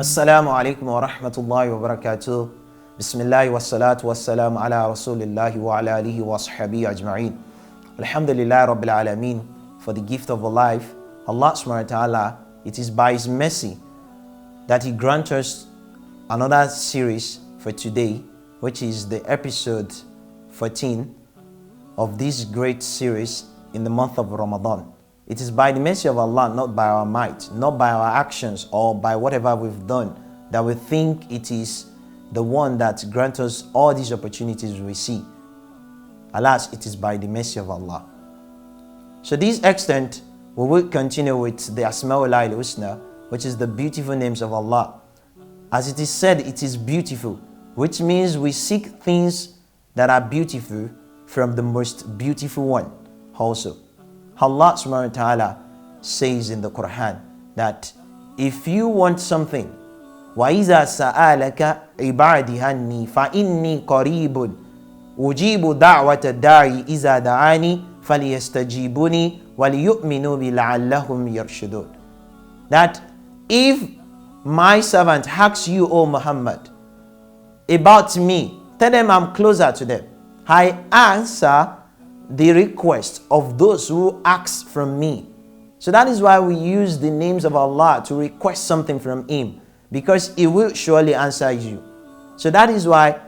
Assalamu alaikum wa rahmatullahi wa barakatuh. Bismillah wa salatu wa salam ala rasulillahi wa ala alihi wa sahbihi ajma'in. Alhamdulillah rabbil alameen, for the gift of a life. Allah subhanahu wa ta'ala, it is by His mercy that He grants us another series for today, which is the episode 14 of this great series in the month of Ramadan. It is by the mercy of Allah, not by our might, not by our actions or by whatever we've done, that we think it is the one that grants us all these opportunities we see. Alas, it is by the mercy of Allah. So this extent, we will continue with the Asma'ul Husna, which is the beautiful names of Allah. As it is said, it is beautiful, which means we seek things that are beautiful from the most beautiful one also. Allah subhanahu wa ta'ala says in the Quran that if you want something, وَإِذَا سَأَلَكَ عِبَادِي هَنِّي فَإِنِّي قَرِيبٌ أُجِيبُ دَعْوَةَ الدَّاعِ إِذَا دَعَانِي فَلْيَسْتَجِيبُونِي وَلْيُؤْمِنُوا بِي لَعَلَّهُمْ يَرْشُدُونَ. That if my servant asks you, O Muhammad, about me, tell them I'm closer to them. I answer the request of those who ask from me. So that is why we use the names of Allah to request something from Him, because He will surely answer you. So that is why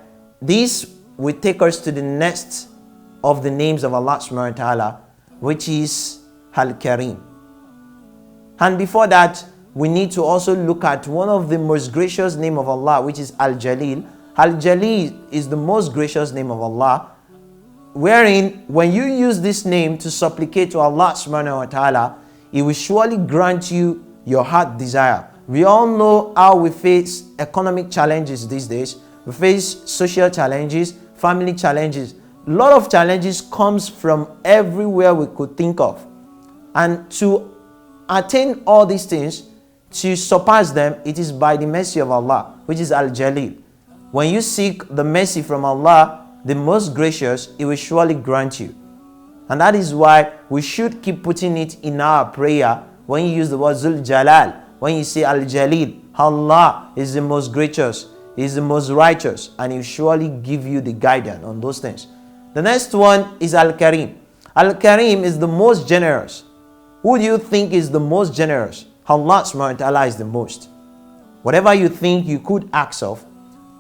this will take us to the next of the names of Allah subhanahu wa ta'ala, which is Al-Karim. And before that, we need to also look at one of the most gracious name of Allah, which is Al-Jalil. Al-Jalil is the most gracious name of Allah, wherein when you use this name to supplicate to Allah subhanahu wa ta'ala, He will surely grant you your heart desire. We all know how we face economic challenges these days. We face social challenges, family challenges. A lot of challenges comes from everywhere we could think of. And to attain all these things, to surpass them, it is by the mercy of Allah, which is Al-Jalil. When you seek the mercy from Allah, the most gracious, He will surely grant you. And that is why we should keep putting it in our prayer. When you use the word Zul Jalal, when you say Al-Jalil, Allah is the most gracious, He is the most righteous, and He will surely give you the guidance on those things. The next one is Al-Karim. Al-Karim is the most generous. Who do you think is the most generous? Allah subhanahu wa ta'ala is the most. Whatever you think you could ask of,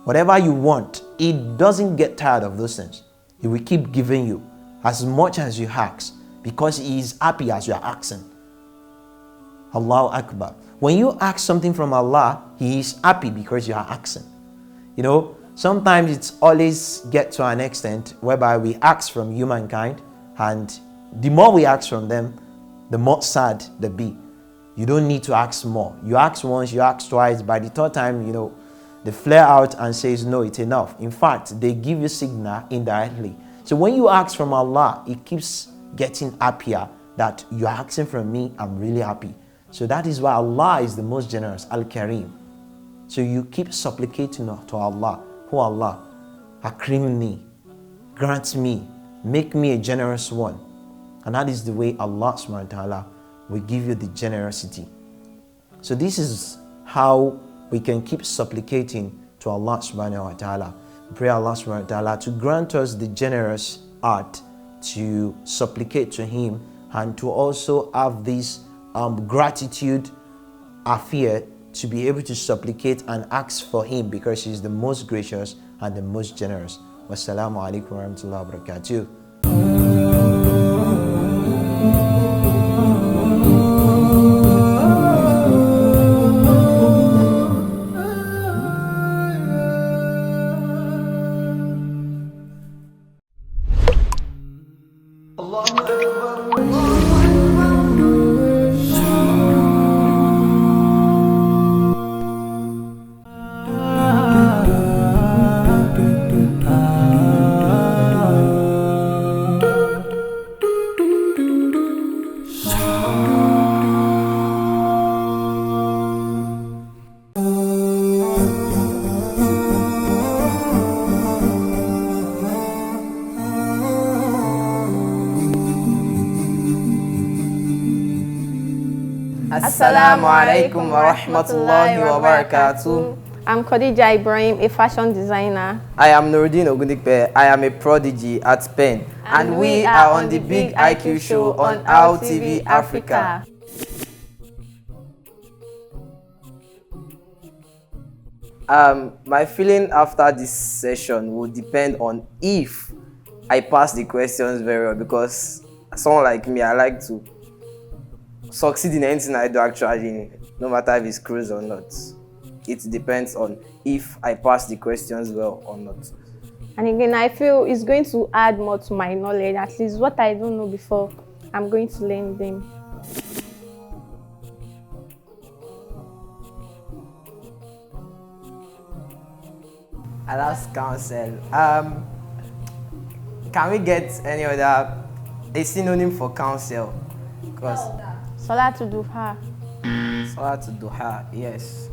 whatever you want, He doesn't get tired of those things. He will keep giving you as much as you ask, because He is happy as you are asking. Allahu Akbar. When you ask something from Allah, He is happy because you are asking. You know, sometimes it's always get to an extent whereby we ask from humankind, and the more we ask from them, the more sad they be. You don't need to ask more. You ask once, you ask twice. By the third time, they flare out and says, no, it's enough. In fact, they give you signal indirectly. So when you ask from Allah, it keeps getting happier that you're asking from me, I'm really happy. So that is why Allah is the most generous, Al-Karim. So you keep supplicating to Allah. Oh Allah, akrim me, grant me, make me a generous one. And that is the way Allah subhanahu wa ta'ala will give you the generosity. So this is how we can keep supplicating to Allah subhanahu wa ta'ala. Pray Allah subhanahu wa ta'ala to grant us the generous heart to supplicate to Him, and to also have this gratitude affair to be able to supplicate and ask for him because he is the most gracious and the most generous. Wassalamu alaikum wa rahmatullahi wa barakatuh. Assalamu alaikum wa rahmatullahi wa barakatuh. I'm Khadija Ibrahim, a fashion designer. I am Nuruddin Ogundikpe. I am a prodigy at Penn. And we are on the Big IQ show on RTV Africa. My feeling after this session will depend on if I pass the questions very well, because someone like me, I like to succeed in anything I do actually, no matter if it's cruise or not. It depends on if I pass the questions well or not. And again, I feel it's going to add more to my knowledge. At least what I don't know before, I'm going to learn them. I'll ask counsel. Can we get any other a synonym for counsel? Because Salatu Duha. Salatu Duha, yes.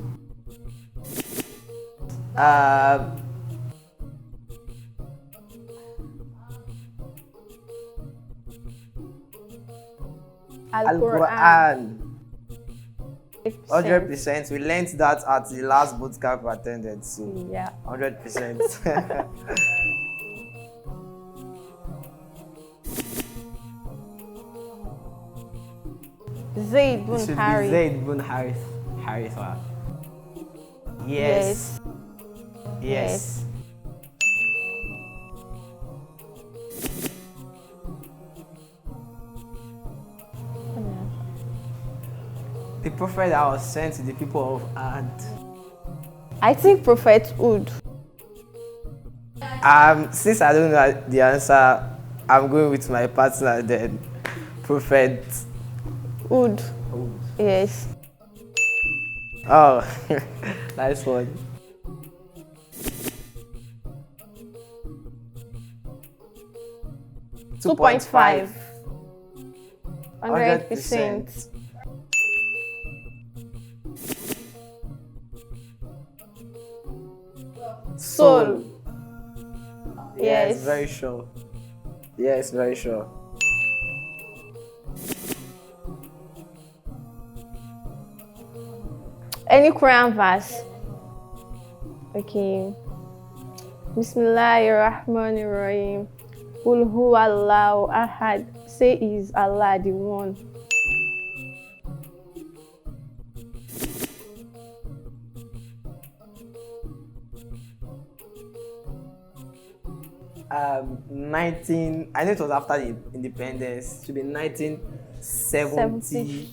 Al-Quran. 100%. We learned that at the last boot camp we attended, so yeah, 100%. Zayd bin Harith. Zayd bin Harith. Yes. Yes. The prophet that was sent to the people of Ad. I think Prophet Ud. Since I don't know the answer, I'm going with my partner then. Prophet Ud. Yes. Oh, nice one. Two point 100%. Soul. Yes, very sure. Yes, very sure. Any Quran verse? Okay. Bismillahirrahmanirrahim. Qul huwa Allahu ahad. Say is Allah the one. I know it was after the independence. It should be 1970.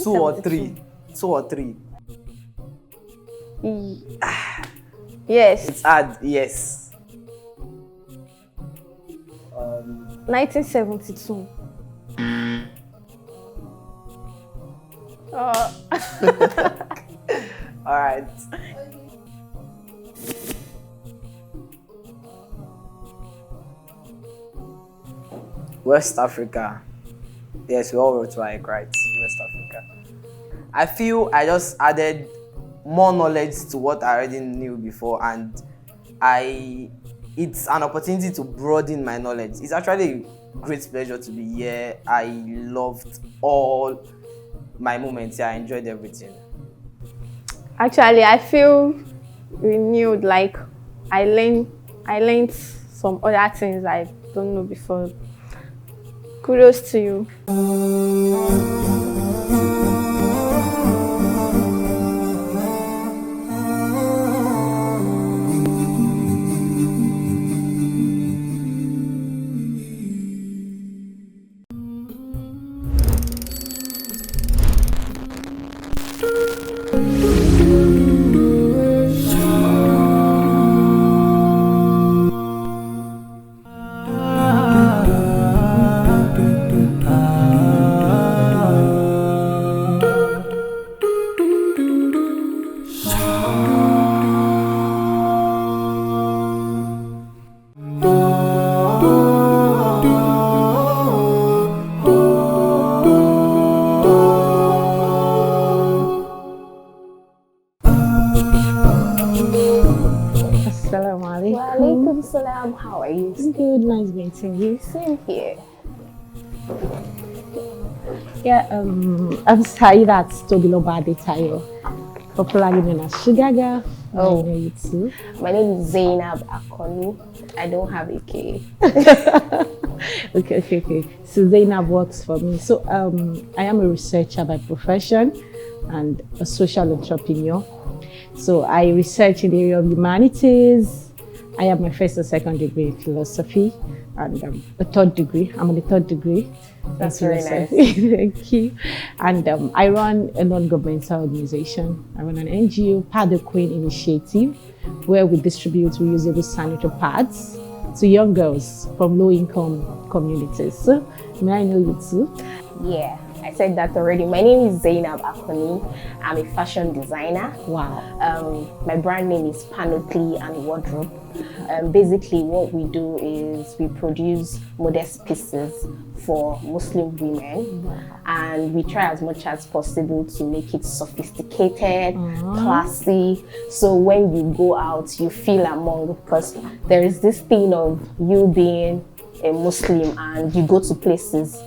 2 or 3. 2 or 3. Yes. It's hard, yes. 1972. All right. West Africa. Yes, we all wrote right. West Africa. I feel I just added more knowledge to what I already knew before, and it's an opportunity to broaden my knowledge. It's actually a great pleasure to be here. I loved all my moments here. I enjoyed everything. Actually, I feel renewed. Like I learned some other things I don't know before. Kudos to you. Assalamu alaikum. Wa alaikum salam. How are you? Good, nice meeting you. Same here. Yeah, I'm Saidat Tobilobade Tayo, popularly known as Sugar Girl. Oh. I know you too. My name is Zainab Akonu. I don't have a K. Okay. So Zainab works for me. So I am a researcher by profession and a social entrepreneur. So I research in the area of humanities. I have my first and second degree in philosophy and a third degree. I'm on the third degree. That's very nice. Thank you. And I run a non-governmental organization. I run an NGO, Pad the Queen Initiative, where we distribute reusable sanitary pads to young girls from low-income communities. So, may I know you too? Yeah, I said that already. My name is Zainab Akoni. I'm a fashion designer. Wow. My brand name is Panoply and Wardrobe. Basically, what we do is we produce modest pieces for Muslim women, and we try as much as possible to make it sophisticated, classy. So when you go out, you feel among, because there is this thing of you being a Muslim and you go to places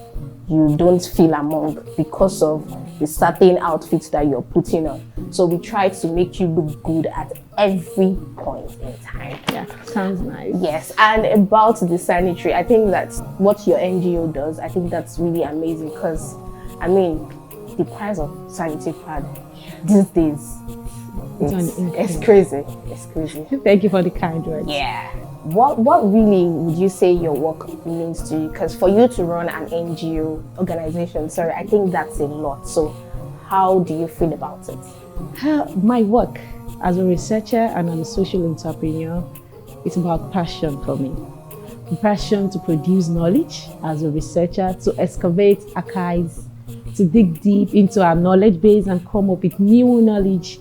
you don't feel among because of the certain outfits that you're putting on. So we try to make you look good at every point in time. Yeah, sounds nice. Yes, and about the sanitary, I think that's what your NGO does. I think that's really amazing because, I mean, the price of sanitary pad these days, it's crazy. It's crazy. Thank you for the kind words. Yeah. What really would you say your work means to you? Because for you to run an NGO organization, sorry, I think that's a lot. So how do you feel about it? My work as a researcher and as a social entrepreneur, it's about passion for me. Passion to produce knowledge as a researcher, to excavate archives, to dig deep into our knowledge base and come up with new knowledge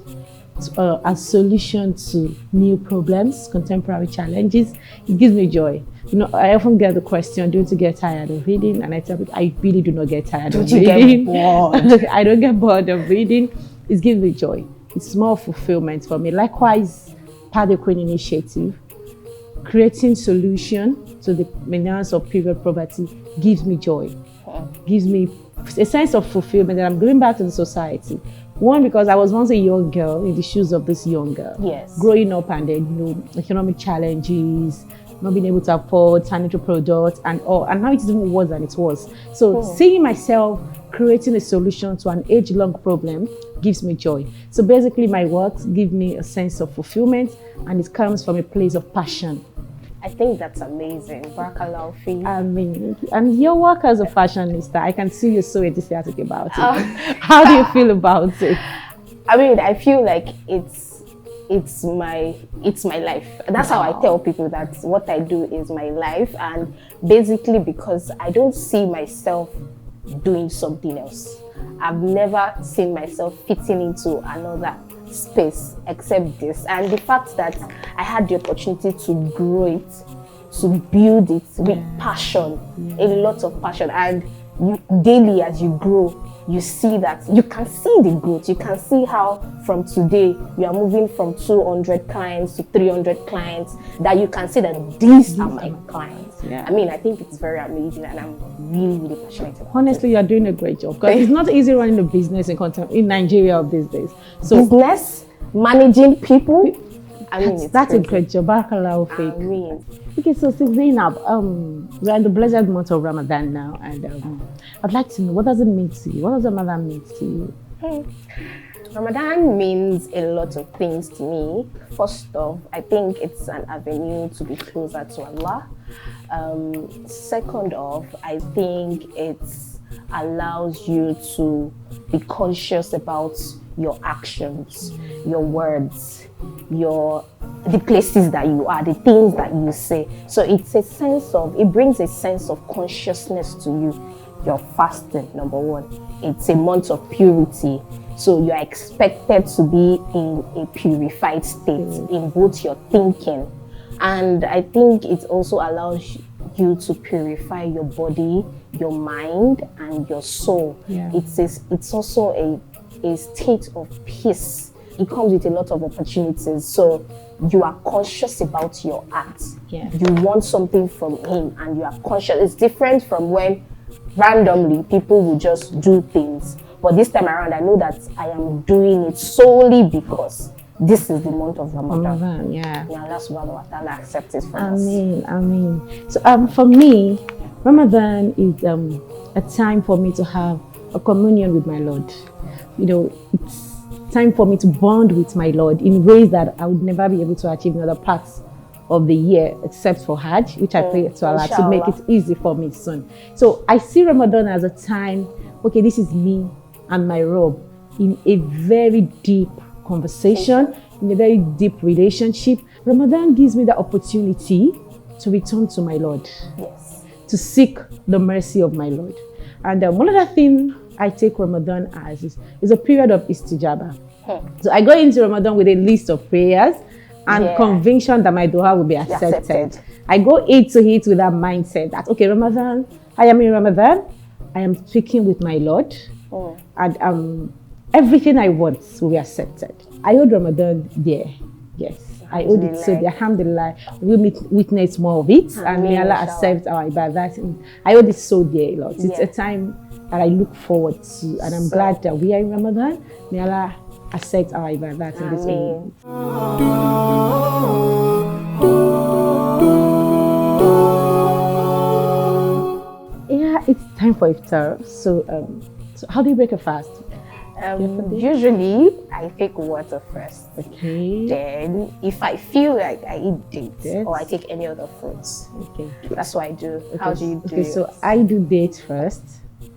as solution to new problems, contemporary challenges. It gives me joy. You know, I often get the question, don't you get tired of reading? And I tell people, I really do not get tired of reading. Get bored? I don't get bored of reading. It gives me joy. It's more fulfillment for me. Likewise, Pad the Queen Initiative, creating solution to the menace of period poverty gives me joy. Gives me a sense of fulfillment that I'm going back to the society. One, because I was once a young girl in the shoes of this young girl. Yes. Growing up and then, you know, economic challenges, not being able to afford sanitary products and all. And now it's even worse than it was. So seeing myself creating a solution to an age-long problem gives me joy. So basically my work gives me a sense of fulfillment and it comes from a place of passion. I think that's amazing. Barakallahu fi. I mean, and your work as a fashionista, I can see you're so enthusiastic about it. How do you feel about it? I mean, I feel like it's my life. That's how I tell people that what I do is my life, and basically because I don't see myself doing something else. I've never seen myself fitting into another space except this, and the fact that I had the opportunity to grow it, to build it with passion, a lot of passion, and you, daily as you grow, you see that you can see the growth. You can see how from today you are moving from 200 clients to 300 clients, that you can see that these are my clients. I mean, I think it's very amazing and I'm really passionate about Honestly, you're doing a great job because it's not easy running a business in Nigeria of these days. So business, managing people, I mean, that's a great job. Barakallahu I feek. mean, Okay, so Zainab, we're in the blessed month of Ramadan now, and I'd like to know, what does it mean to you? What does Ramadan mean to you? Ramadan means a lot of things to me. First off, I think it's an avenue to be closer to Allah. Second off, I think it allows you to be conscious about your actions, your words, the places that you are, the things that you say. So it brings a sense of consciousness to you. You're fasting, number one. It's a month of purity. So you're expected to be in a purified state in both your thinking. And I think it also allows you to purify your body, your mind, and your soul. Yeah. It's also a state of peace it comes with a lot of opportunities. So you are conscious about your act. Yeah. You want something from him and you are conscious. It's different from when randomly people will just do things. But this time around, I know that I am doing it solely because this is the month of Ramadan. Ramadan, yeah. May Allah subhanahu wa ta'ala accept it from us. Ameen. So for me, Ramadan is a time for me to have a communion with my Lord. You know, it's time for me to bond with my Lord in ways that I would never be able to achieve in other parts of the year except for Hajj, which I pray to Allah to make it easy for me soon. So I see Ramadan as a time, okay, this is me and my Rob in a very deep conversation, in a very deep relationship. Ramadan gives me the opportunity to return to my Lord, Yes. to seek the mercy of my Lord. And one other thing I take Ramadan as is a period of istijaba. So I go into Ramadan with a list of prayers and conviction that my dua will be accepted. I go into it with that mindset that, okay, Ramadan, I am in Ramadan, I am speaking with my Lord, and everything I want will be accepted. I owed Ramadan there, yes. I owed it so there, alhamdulillah. We witness more of it, and may Allah accept our ibadat. I owed it so dear, Lord. It's a time that I look forward to, and I'm glad that we are in Ramadan. May Allah accept our ibadat in this moment. Yeah, it's time for Iftar. So how do you break a fast? Usually, I take water first. Okay. Then, if I feel like I eat dates or I take any other fruits, Okay. that's what I do. How do you do Okay, so I do dates first.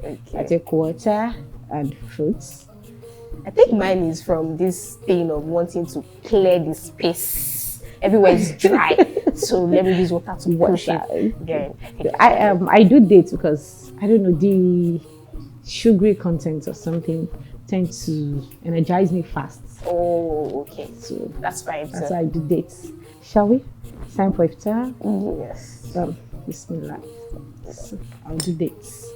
Okay. I take water and fruits. I think mine is from this thing of wanting to clear the space. Everywhere is dry, so let me use water to push it. Then I do dates because I don't know, the sugary content or something tend to energize me fast. Oh, okay. So That's fine. that's why I do dates. Shall we? It's time for Iftar. Yes. Bismillah. So I'll do dates.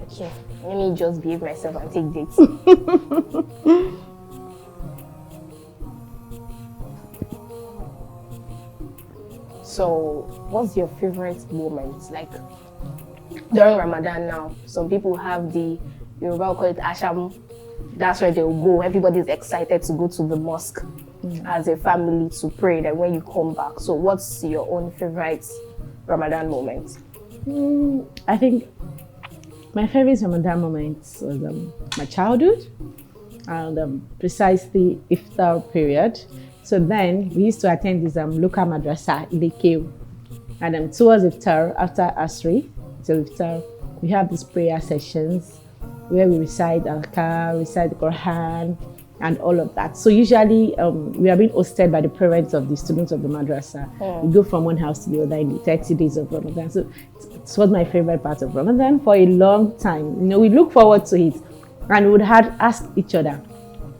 Okay. Let me just behave myself and take dates. So, what's your favorite moment? Like during Ramadan now, some people have the Yoruba will call it Asham. That's where they'll go. Everybody's excited to go to the mosque as a family to pray. Then when you come back, so what's your own favorite Ramadan moment? I think my favorite Ramadan moment was my childhood and precisely Iftar period. So then we used to attend this local madrasa in the cave, and towards Iftar, after Asri till Iftar, we have these prayer sessions where we recite Al-Qur'an, recite the Quran, and all of that. So usually we are being hosted by the parents of the students of the madrasa. We go from one house to the other in the 30 days of Ramadan. So it was my favorite part of Ramadan for a long time. You know, we look forward to it, and we would have asked each other,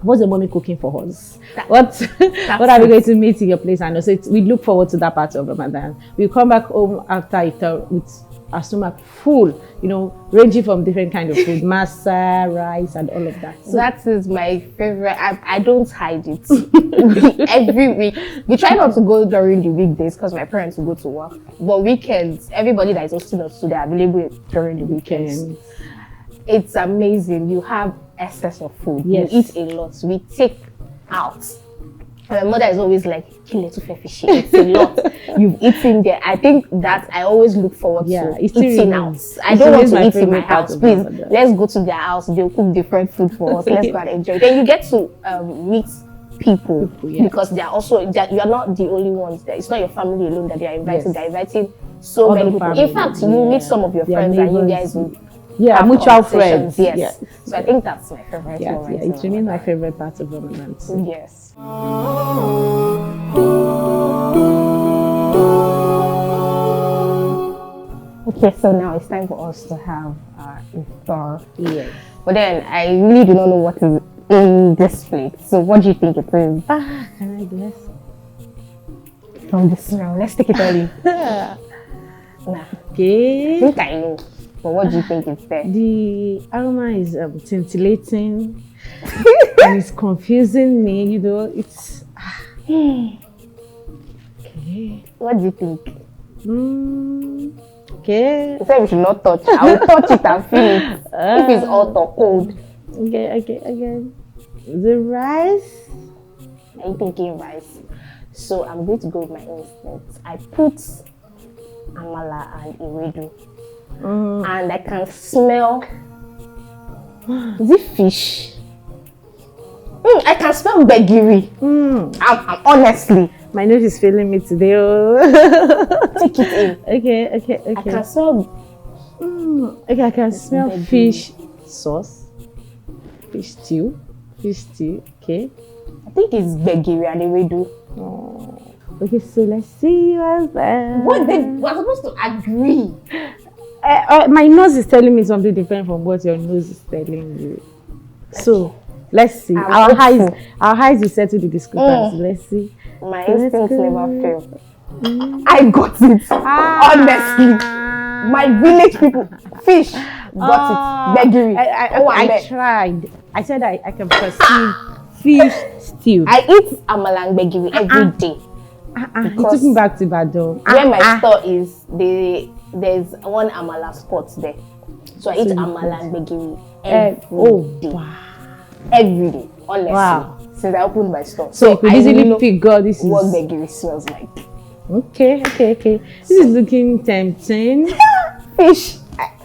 what's the mommy cooking for us? What are we going to meet in your place? And also we look forward to that part of Ramadan. We come back home after Iftar with our stomach full, you know, ranging from different kind of food, masa, rice, and all of that. So That is my favorite. I don't hide it. Every week. We try not to go during the weekdays because my parents will go to work. But weekends, everybody that is hosting us, so they're available during the weekends. It's amazing. You have excess of food. Yes. You eat a lot. We take out. And my mother is always like, kill it too fishy. It's a lot. You've eaten there. I think that I always look forward to it still eating out. remains. I It don't want remains to my eat in my favorite part house. of Please, Ramadan. let's go to their house. They'll cook different food for us. Let's go and enjoy. Then you get to meet people because they are also, you are not the only ones there. It's not your family alone that they are inviting. Yes. They're inviting so Other many people. family, In fact, you meet some of your Their friends and you neighbors. guys will Yeah, mutual conversations. friends. Yes. So I think that's my favorite moment. It remains my favorite part of Ramadan. So. Yes. Okay, so now it's time for us to have our iftar. Yes. But then I really do not know what is in this plate. So what do you think it is? Can I bless? From this round, let's take it all in. Nah, I Okay. think I know. but what do you think is there? The aroma is scintillating and it's confusing me, you know. It's okay. What do you think? Okay. You said we should not touch. I will touch it and feel it. If it's hot or cold. Okay. The rice. Are you thinking rice? So I'm going to go with my instinct. I put amala and ewedu. And I can smell. Is it fish? I can smell begiri. I'm honestly. My nose is failing me today. Oh. Take it in. Okay. I can smell. Okay, I can smell Begiri. fish sauce, fish stew. Okay. I think it's begiri and ewedu. Oh. Okay, so let's see what's there. We're supposed to agree. My nose is telling me something different from what your nose is telling you. So let's see. Our eyes will settle the discrepancy. Let's see. My instincts never fail. I got it. Honestly. My village people, fish, got it. Begiri. I tried. I said I can perceive fish stew. I eat amala and begiri every day. You took me back to Badon. Where my store is, there's one amala spot there. So I eat amala and begiri every day. Wow. Every day, honestly. Wow. Since I opened my store. So you could easily figure this is what begiri smells like. Okay. This is looking tempting. Fish.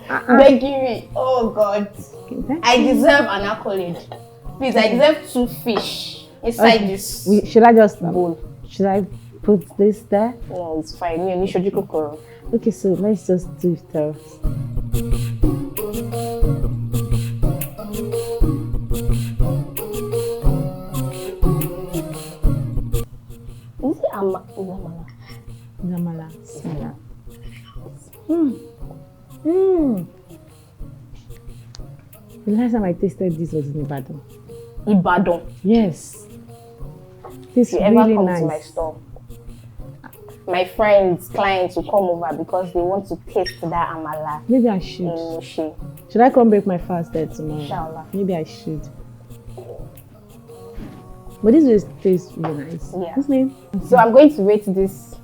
Begiri. Oh God. Okay. I deserve an accolade. Please, I deserve 2 fish inside this Should I just bowl. Should I put this there? No, it's fine. Me and Nishoji Kokoro. Okay, so let's just do it first. Is it amala? Namala. Smell. The last time I tasted this was in Ibadan. Ibadan. Yes. This If is you really ever come nice. to my store, my friends, clients will come over because they want to taste that amala Maybe I in should. Mushe. Should I come break my fast there tomorrow? Inshallah. Maybe I should. But this will taste really nice. Yeah. What's name? So I'm going to rate this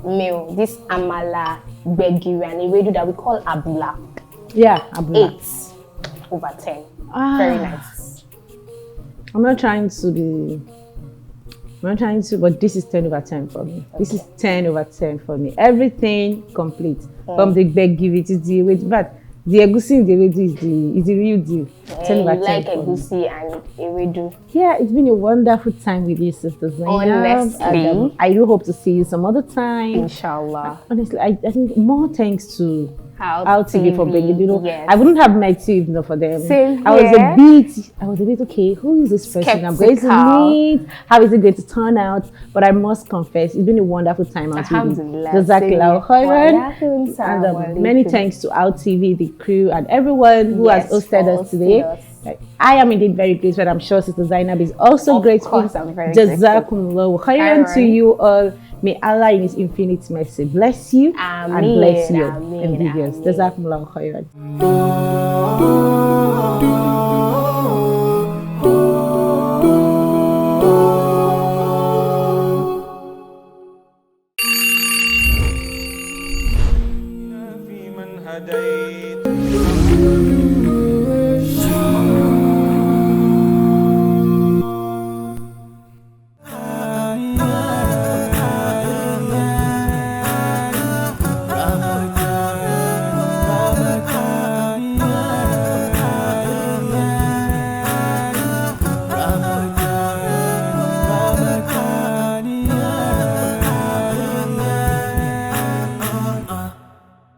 meal, this amala, begiri, and ewedu that we call abula, Yeah, Abula. 8/10. Ah. Very nice. I'm not trying to, but this is 10/10 for me. This is 10/10 for me. Everything complete. From the begiri to the ewedu, but the egusi in the ewedu is the real deal. 10/10 You like for me. egusi and ewedu. Yeah, it's been a wonderful time with you, Sister Zainab. Honestly. And, I do hope to see you some other time. Inshallah. Honestly, I think more thanks to How TV for bringing, you know, yes. I wouldn't have met you if not for them. Same I was here. a bit, okay, who is this person I'm going to Skeptical. meet? How is it going to turn out? But I must confess, it's been a wonderful time out with you. Alhamdulillah. Jazakallah khairan. And And many thanks to Out TV, the crew, and everyone who has hosted us today. I am indeed very grateful, and I'm sure Sister Zainab is also Of grateful. course, I'm very grateful. Jazakumullahu khairan to Khairan. you all. May Allah in His infinite mercy bless you and Ameen, bless you ameen, and be yours. ameen. Jazakumullahu khairan.